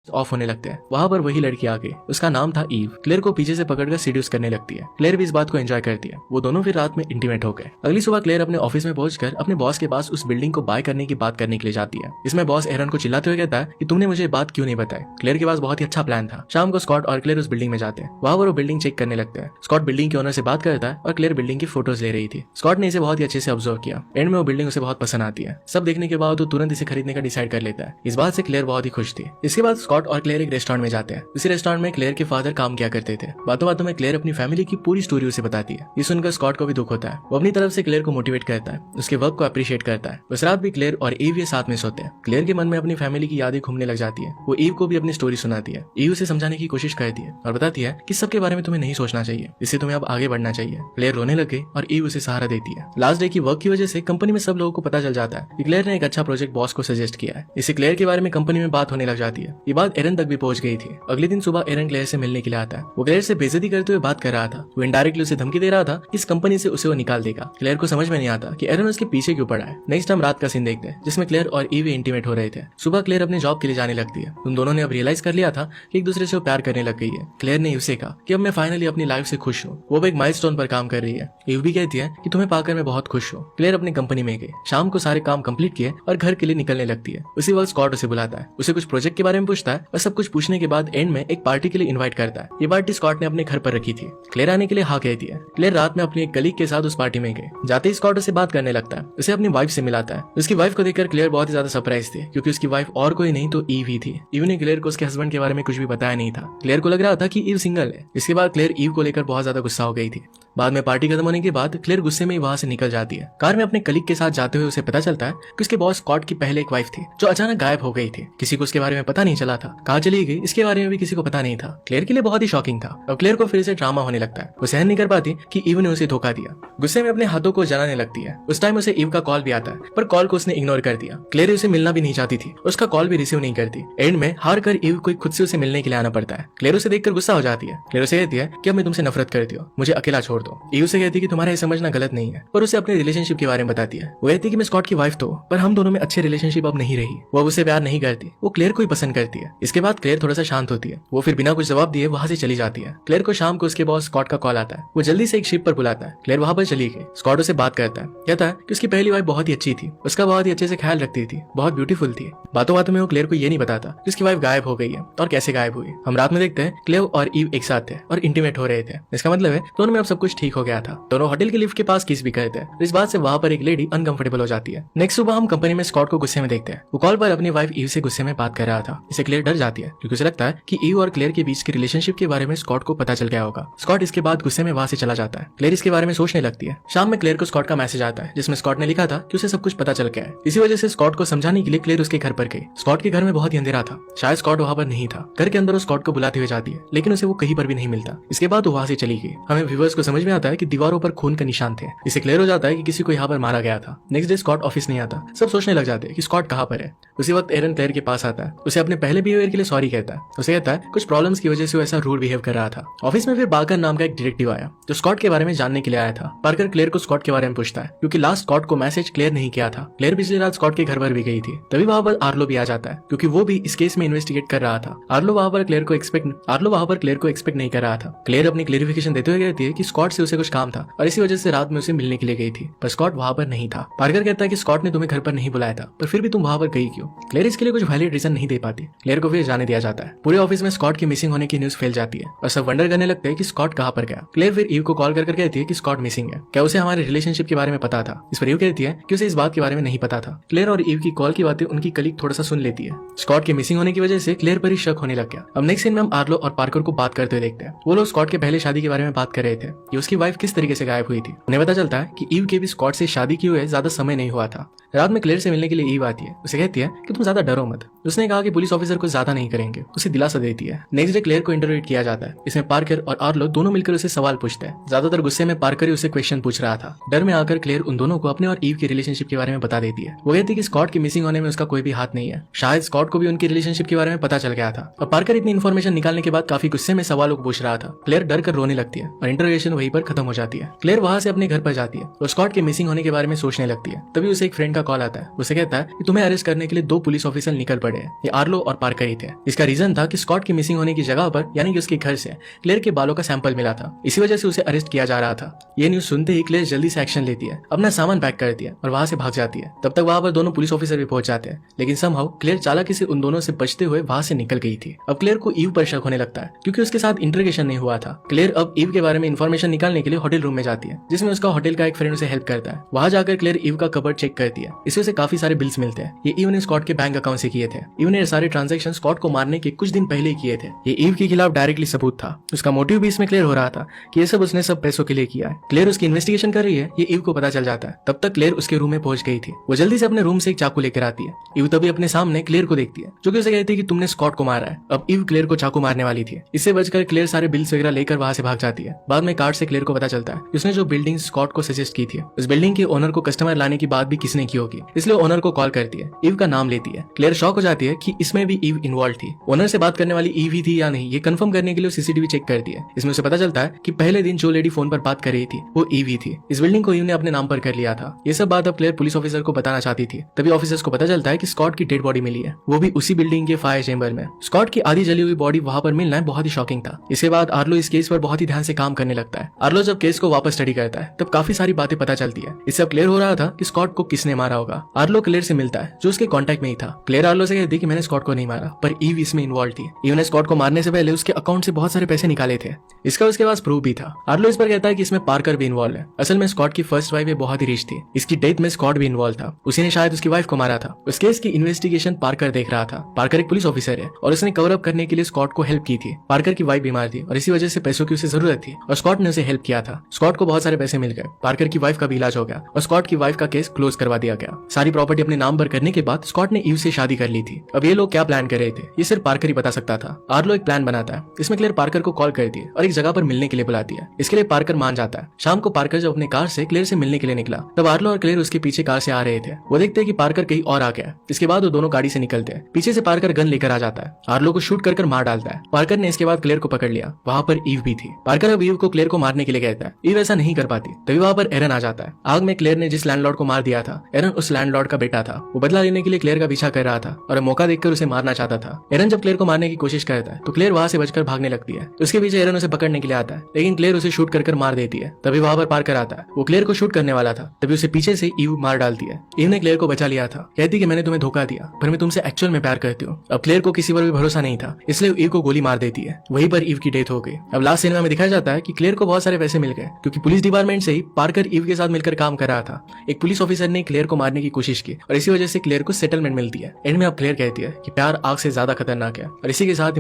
Of होने लगते हैं। वहां पर वही लड़की आ गई, उसका नाम था ईव। क्लेयर को पीछे से पकड़कर सीड्यूस करने लगती है। क्लेयर भी इस बात को एंजॉय करती है। वो दोनों फिर रात में इंटीमेट हो गए। अगली सुबह क्लेयर अपने ऑफिस में पहुंचकर अपने बॉस के पास उस बिल्डिंग को बाय करने की बात करने के लिए जाती है। इसमें बॉस एरन को चिल्लाते हुए कहता है कि तुमने मुझे बात क्यों नहीं बताई। क्लेयर के पास बहुत ही अच्छा प्लान था। शाम को स्कॉट और क्लेयर उस बिल्डिंग में जाते हैं। वहां पर वो बिल्डिंग चेक करने लगते हैं। स्कॉट बिल्डिंग के ओनर से बात करता है और क्लेयर बिल्डिंग की फोटोज ले रही थी। स्कॉट ने इसे बहुत ही अच्छे से ऑब्जर्व किया। एंड में वो बिल्डिंग उसे बहुत पसंद आती है। सब देखने के बाद वो तुरंत इसे खरीदने का डिसाइड कर लेता है। इस बात से क्लेयर बहुत ही खुश थी। इसके बाद स्कॉट और क्लेयर एक रेस्टोरेंट में जाते हैं। इसी रेस्टोरेंट में क्लेयर के फादर काम किया करते थे। बातों बातों में क्लेयर अपनी फैमिली की पूरी स्टोरी उसे बताती है। ये सुनकर स्कॉट को भी दुख होता है। वो अपनी तरफ से क्लेयर को मोटिवेट करता है, उसके वर्क को अप्रिशिएट करता है। उस रात भी क्लेयर और ईव ये साथ में सोते हैं। क्लेयर के मन में अपनी फैमिली की यादें घूमने लग जाती है। वो ईव को भी अपनी स्टोरी सुनाती है। ईव उसे समझाने की कोशिश करती है और बताती है कि सबके बारे में तुम्हें नहीं सोचना चाहिए, इससे तुम्हें अब आगे बढ़ना चाहिए। क्लेयर रोने लग गई और ईव उसे सहारा देती है। लास्ट डे की वर्क की वजह से कंपनी में सब लोगों को पता चल जाता है कि क्लेयर ने एक अच्छा प्रोजेक्ट बॉस को सजेस्ट किया है। इससे क्लेयर के बारे में कंपनी में बात होने लग जाती है। ये बात एरन तक भी पहुंच गई थी। अगले दिन सुबह एरन क्लेयर से मिलने के लिए आता है। वो क्लेयर से बेइज्जती करते हुए बात कर रहा था। वो इनडायरेक्टली उसे धमकी दे रहा था कि इस कंपनी से उसे वो निकाल देगा। क्लेयर को समझ में नहीं आता कि एरन उसके पीछे क्यों पड़ा है। नेक्स्ट हम रात का सीन देखते हैं जिसमें क्लेयर और ईव इंटीमेट हो रहे थे। सुबह क्लेयर अपने जॉब के लिए जाने लगती है। उन दोनों ने अब रियलाइज कर लिया था कि एक दूसरे से वो प्यार करने लग गई है। क्लेयर ने ईव से कहा कि अब मैं फाइनली अपनी लाइफ से खुश हूँ। वो एक माइलस्टोन पर काम कर रही है। ईव भी कहती है कि तुम्हें पाकर मैं बहुत खुश हूँ। क्लेयर अपनी कंपनी में गई। शाम को सारे काम कंप्लीट किए और घर के लिए निकलने लगती है। उसी वक्त स्कॉट उसे बुलाता है, उसे कुछ प्रोजेक्ट के बारे में पूछता है और सब कुछ पूछने के बाद एंड में एक पार्टी के लिए इन्वाइट करता है। ये पार्टी स्कॉट ने अपने घर पर रखी थी। क्लेयर आने के लिए हाँ कहती है। क्लेयर रात में अपनी एक कलीग के साथ उस पार्टी में गई। जाते ही स्कॉट उसे बात करने लगता है, उसे अपनी वाइफ से मिलाता है। उसकी वाइफ को देखकर क्लेयर बहुत ही ज्यादा सरप्राइज थी क्योंकि उसकी वाइफ और कोई नहीं तो ईव ही थी। ईव ने क्लेयर को उसके हस्बैंड के बारे में कुछ भी बताया नहीं था। क्लेयर को लग रहा था कि ईव सिंगल है। इसके बाद क्लेयर ईव को लेकर बहुत ज्यादा गुस्सा हो गई थी। बाद में पार्टी खत्म होने के बाद क्लेयर गुस्से में ही वहां से निकल जाती है। कार में अपने कलीग के साथ जाते हुए उसे पता चलता है कि उसके बॉस स्कॉट की पहले एक वाइफ थी जो अचानक गायब हो गई थी। किसी को उसके बारे में पता नहीं चला था, कहाँ चली गई इसके बारे में भी किसी को पता नहीं था। क्लेयर के लिए बहुत ही शॉकिंग था और क्लेयर को फिर से ड्रामा होने लगता है। वो सहन नहीं कर पाती कि ईव ने उसे धोखा दिया। गुस्से में अपने हाथों को जलाने लगती है। उस टाइम उसे ईव का कॉल भी आता है पर कॉल को उसने इग्नोर कर दिया। क्लेयर उसे मिलना भी नहीं चाहती थी, उसका कॉल भी रिसीव नहीं करती। एंड में हार कर ईव को खुद से उसे मिलने के लिए आना पड़ता है। क्लेयर उसे देखकर गुस्सा हो जाती है। क्लेयर उसे कहती है कि अब मैं तुमसे नफरत करती हूँ, मुझे अकेला छोड़ दो। ईव से कहती है कि तुम्हारा ये समझना गलत नहीं है, पर उसे अपने रिलेशनशिप के बारे में बताती है। वो कहती है कि मैं स्कॉट की वाइफ तो पर हम दोनों में अच्छे रिलेशनशिप अब नहीं रही। वो अब उसे प्यार नहीं करती, वो क्लेयर को ही पसंद करती है। इसके बाद क्लेयर थोड़ा सा शांत होती है। वो फिर बिना कुछ जवाब दिए वहां से चली जाती है। क्लेयर को शाम को उसके बॉस स्कॉट का कॉल आता है। वो जल्दी से एक शिप पर बुलाता है। क्लेयर वहां पर चली गई। स्कॉट उसे बात करता है, कहता है कि उसकी पहली वाइफ बहुत ही अच्छी थी, उसका बहुत ही अच्छे से ख्याल रखती थी, बहुत ब्यूटीफुल थी। बातों बातों में वो क्लेयर को ये नहीं बताता कि उसकी वाइफ गायब हो गई है और कैसे गायब हुई। हम रात में देखते हैं क्लेयर और ईव एक साथ थे और इंटीमेट हो रहे थे। इसका मतलब है दोनों में अब सब कुछ ठीक हो गया था। दोनों होटल के लिफ्ट के पास किस भी करते हैं। इस बात से वहां पर एक लेडी अनकंफर्टेबल हो जाती है। नेक्स्ट सुबह हम कंपनी में स्कॉट को गुस्से में देखते हैं। वो कॉल पर अपनी वाइफ ईव से गुस्से में बात कर रहा था। इसे क्लेयर डर जाती है क्योंकि उसे लगता है कि ईव और क्लेयर के बीच के रिलेशनशिप के बारे में स्कॉट को पता चल गया होगा। स्कॉट इसके बाद गुस्से में वहां से चला जाता है। क्लेयर इसके बारे में सोचने लगती है। शाम में क्लेयर को स्कॉट का मैसेज आता है जिसमें स्कॉट ने लिखा था कि उसे सब कुछ पता चल गया है। इसी वजह से स्कॉट को समझाने के लिए क्लेयर उसके घर पर गई। स्कॉट के घर में बहुत ही अंधेरा था, शायद स्कॉट वहां पर नहीं था। घर के अंदर वो स्कॉट को बुलाते हुए जाती है लेकिन उसे वो कहीं पर भी नहीं मिलता। इसके बाद वो वहां से चली गई। हमें व्यूअर्स को समझ में आता है कि दीवारों पर खून का निशान थे। इसे क्लियर हो जाता है कि किसी को यहाँ पर मारा गया था। नेक्स्ट डे स्कॉट ऑफिस नहीं आता। सब सोचने लग जाते हैं कि स्कॉट कहाँ पर है। उसी वक्त एरन क्लेयर के पास आता है, उसे अपने पहले बिहेवियर के लिए सॉरी कहता है। उसे कहता है कुछ प्रॉब्लम्स की वजह से वो ऐसा रूड बिहेव कर रहा था। ऑफिस में फिर बार्कर नाम का एक डिटेक्टिव आया जो स्कॉट के बारे में जानने के लिए आया था। बार्कर क्लेयर को स्कॉट के बारे में पूछता है क्योंकि लास्ट स्कॉट को मैसेज क्लेयर नहीं किया था। क्लेयर पिछली रात स्कॉट के घर पर भी गई थी। तभी वहां पर आर्लो भी आ जाता है क्योंकि वो भी इस केस में इन्वेस्टिगेट कर रहा था। आर्लो वहां पर क्लेयर को एक्सपेक्ट नहीं कर रहा था। क्लेयर अपनी क्लेरिफिकेशन देते हुए कहती है कि स्कॉट से उसे कुछ काम था और इसी वजह से रात में उसे मिलने के लिए गई थी, पर स्कॉट वहां पर नहीं था। पार्कर कहता है कि स्कॉट ने तुम्हें घर पर नहीं बुलाया था, पर फिर भी तुम वहां पर गई क्यों। क्लेयर इसके लिए कुछ वैलिड रीजन नहीं दे पाती। क्लेयर को फिर जाने दिया जाता है। पूरे ऑफिस में स्कॉट की मिसिंग होने की न्यूज फैल जाती है और सब वंडर करने लगते हैं कि स्कॉट कहां पर गया। क्लेयर फिर ईव को कॉल कर कहती है कि स्कॉट मिसिंग है, क्या उसे हमारे रिलेशनशिप के बारे में पता था। इस पर ईव कहती है कि उसे इस बात के बारे में नहीं पता था। क्लेयर और ईव की कॉल की बातें उनकी कलीग थोड़ा सा सुन लेती है। स्कॉट के मिसिंग होने की वजह से क्लेयर पर ही शक होने लग गया। अब नेक्स्ट सीन में हम आर्लो और पार्कर को बात करते हुए देखते हैं। वो लोग स्कॉट के पहले शादी के बारे में बात कर रहे थे कि उसकी वाइफ किस तरीके से गायब हुई थी। उन्हें पता चलता है कि ईव के भी स्कॉट से शादी की हुए ज्यादा समय नहीं हुआ था। रात में क्लेयर से मिलने के लिए ईव आती है। उसे कहती है कि तुम ज्यादा डरो मत। उसने कहा कि पुलिस ऑफिसर को ज्यादा नहीं करेंगे, उसे दिलासा देती है। नेक्स्ट डे क्लेयर को इंटरव्यू किया जाता है। इसमें पार्कर और आर्लो दोनों मिलकर उसे सवाल पूछते हैं। ज्यादातर गुस्से में पार्कर ही उसे क्वेश्चन पूछ रहा था। डर में आकर क्लेयर उन दोनों को अपने और ईव के रिलेशनशिप के बारे में बता देती है। वो कहती है कि स्कॉट की मिसिंग होने में उसका कोई भी हाथ नहीं है, शायद स्कॉट को भी उनकी रिलेशनशिप के बारे में पता चल गया था। और पार्कर इतनी इन्फॉर्मेशन निकालने के बाद काफी गुस्से में सवालों को पूछ रहा था। क्लेयर डर कर रोने लगती है और इंटरोगेशन वहीं पर खत्म हो जाती है। क्लेयर वहां से अपने घर पर जाती है और स्कॉट के मिसिंग होने के बारे में सोचने लगती है। तभी उसे एक फ्रेंड का कॉल आता है। उसे कहता है कि तुम्हें अरेस्ट करने के लिए 2 पुलिस ऑफिसर निकल पड़े हैं। ये आर्लो और पार्कर ही थे। इसका रीजन था कि स्कॉट की मिसिंग होने की जगह पर यानी कि उसके घर से क्लेयर के बालों का सैंपल मिला था। इसी वजह से उसे अरेस्ट किया जा रहा था। ये न्यूज सुनते ही क्लेयर जल्दी से एक्शन लेती है, अपना सामान पैक करती है और वहां से भाग जाती है। तब तक वहां पर दोनों पुलिस ऑफिसर भी पहुंच जाते हैं, लेकिन समहाउ क्लेयर चालाकी से उन दोनों से बचते हुए वहां से निकल गई थी। अब क्लेयर को ईव पर शक होने लगता है क्योंकि उसके साथ इंटरोगेशन नहीं हुआ था। क्लेयर अब ईव के बारे में इंफॉर्मेशन निकालने के लिए होटल रूम में जाती है, जिसमें उसका होटल का एक फ्रेंड उसे हेल्प करता है। वहां जाकर क्लेयर ईव का कबर्ड चेक करती है। इससे उसे काफी सारे बिल्स मिलते हैं। ये ईव ने स्कॉट के बैंक अकाउंट से किए थे। ईव ने सारे ट्रांजैक्शन स्कॉट को मारने के कुछ दिन पहले किए थे। ये ईव के खिलाफ डायरेक्टली सबूत था। उसका मोटिव भी इसमें क्लियर हो रहा था कि ये सब उसने सब पैसों के लिए किया है। क्लेयर उसकी इन्वेस्टिगेशन कर रही है, ये ईव को पता चल जाता है। तब तक क्लेयर उसके रूम में पहुंच गई थी। वो जल्दी से अपने रूम से एक चाकू लेकर आती है। ईव तभी अपने सामने क्लेयर को देखती है, जो कि उसे कहती है कि तुमने स्कॉट को मारा है। अब ईव क्लेयर को चाकू मारने वाली थी। इससे बचकर क्लेयर सारे बिल्स वगैरह लेकर वहां से भाग जाती है। बाद में कार्ड से क्लेयर को पता चलता है कि उसने जो बिल्डिंग स्कॉट को सजेस्ट की थी, उस बिल्डिंग के ओनर को कस्टमर लाने की बात भी किसने की होगी। इसलिए ओनर को कॉल करती है, ईव का नाम लेती है। क्लेयर शॉक हो जाती है कि इसमें भी ईव इन्वॉल्व थी। ओनर से बात करने वाली ईव ही थी या नहीं, ये कंफर्म करने के लिए सीसीटीवी चेक करती है। इसमें उसे पता चलता है कि पहले दिन जो लेडी फोन पर बात कर रही थी वो ईव ही थी। इस बिल्डिंग को ईव ने अपने नाम पर कर लिया था। ये सब बात अब क्लेयर पुलिस ऑफिसर को बताना चाहती थी। तभी ऑफिसर्स को पता चलता है कि स्कॉट की डेड बॉडी मिली है, वो भी उसी बिल्डिंग के फायर चेंबर में। स्कॉट की आधी जली हुई बॉडी वहां पर मिलना बहुत ही शॉकिंग था। इसके बाद आर्लो इस केस पर बहुत ही ध्यान से काम करने लगता है। आर्लो जब केस को वापस स्टडी करता है तब काफी सारी बातें पता चलती है। इससे अब क्लियर हो रहा था कि स्कॉट को किसने मारा होगा। आर्लो क्लेयर से मिलता है, जो उसके कांटेक्ट में ही था। क्लेयर आर्लो से कहती कि मैंने स्कॉट को नहीं मारा, पर ईव इसमें इन्वॉल्व थी। ईव ने स्कॉट को मारने से पहले उसके अकाउंट से बहुत सारे पैसे निकाले थे। इसका उसके पास प्रूफ भी था। आर्लो इस पर कहता है कि इसमें पार्कर भी इन्वॉल्व है। असल में स्कॉट की फर्स्ट वाइफ बहुत ही रिच थी। इसकी डेथ में स्कॉट भी इन्वॉल्व था। उसी ने शायद उसकी वाइफ को मारा था। उस केस की इन्वेस्टिगेशन पार्कर देख रहा था। पार्कर एक पुलिस ऑफिसर है और उसने कवर अप करने के लिए स्कॉट को हेल्प की थी। पार्कर की वाइफ बीमार थी और इसी वजह से पैसों की उसे जरूरत थी और स्कॉट ने उसे हेल्प किया था। स्कॉट को बहुत सारे पैसे मिल गए। पार्कर की वाइफ का भी इलाज हो गया और स्कॉट की वाइफ का केस क्लोज करवा दिया गया। सारी प्रॉपर्टी अपने नाम पर करने के बाद स्कॉट ने ईव से शादी कर ली थी। अब ये लोग क्या प्लान कर रहे थे ये सिर्फ पार्कर ही बता सकता था। आर्लो एक प्लान बनाता है। इसमें क्लेयर पार्कर को कॉल करती है और एक जगह पर मिलने के लिए बुलाती है। इसके लिए पार्कर मान जाता है। शाम को पार्कर जब अपने कार से क्लेयर से मिलने के लिए निकला तब आर्लो और क्लेयर उसके पीछे कार से आ रहे थे। वो देखते हैं कि पार्कर कहीं और आ गया। इसके बाद वो दोनों गाड़ी से निकलते हैं। पीछे से पार्कर गन लेकर आ जाता है। आर्लो को शूट कर मार डालता है। पार्कर ने इसके बाद क्लेयर को पकड़ लिया। वहां पर ईव भी थी। पार्कर अब ईव को क्लेयर को मारने के लिए कहता है। ईव ऐसा नहीं कर पाती। तभी वहां पर एरन आ जाता है। आग में क्लेयर ने जिस लैंडलॉर्ड को मार दिया था, एरन उस लैंडलॉर्ड का बेटा था। वो बदला लेने के लिए क्लेयर का पीछा कर रहा था और मौका देखकर उसे मारना चाहता था। एरन जब क्लेयर को मारने की कोशिश करता है तो क्लेयर वहां से बचकर भागने लगती है। उसके पीछे एरन उसे पकड़ने के लिए आता है, लेकिन क्लेयर उसे शूट कर मार देती है। तभी वहां पर पार्कर आता है। वो क्लेयर को शूट करने वाला था, तभी उसे पीछे से ईव मार डालती है। ईव ने क्लेयर को बचा लिया था। कहती कि मैंने तुम्हें धोखा दिया, पर मैं तुमसे एक्चुअल में प्यार करती हूँ। अब क्लेयर को किसी पर भी भरोसा नहीं था, इसलिए ईव को गोली मार देती है। वहीं पर ईव की डेथ हो गई। अब लास्ट सिनेमा में दिखाया जाता है कि क्लेयर को बहुत सारे पैसे मिल गए क्योंकि पुलिस डिपार्टमेंट से ही पार्कर ईव के साथ मिलकर काम कर रहा था। एक पुलिस ऑफिसर ने क्लेयर को मारने की कोशिश की और इसी वजह से क्लेयर को सेटलमेंट मिलती है। एंड में अब क्लेयर कहती है कि प्यार आग से ज्यादा खतरनाक है। और इसी के साथ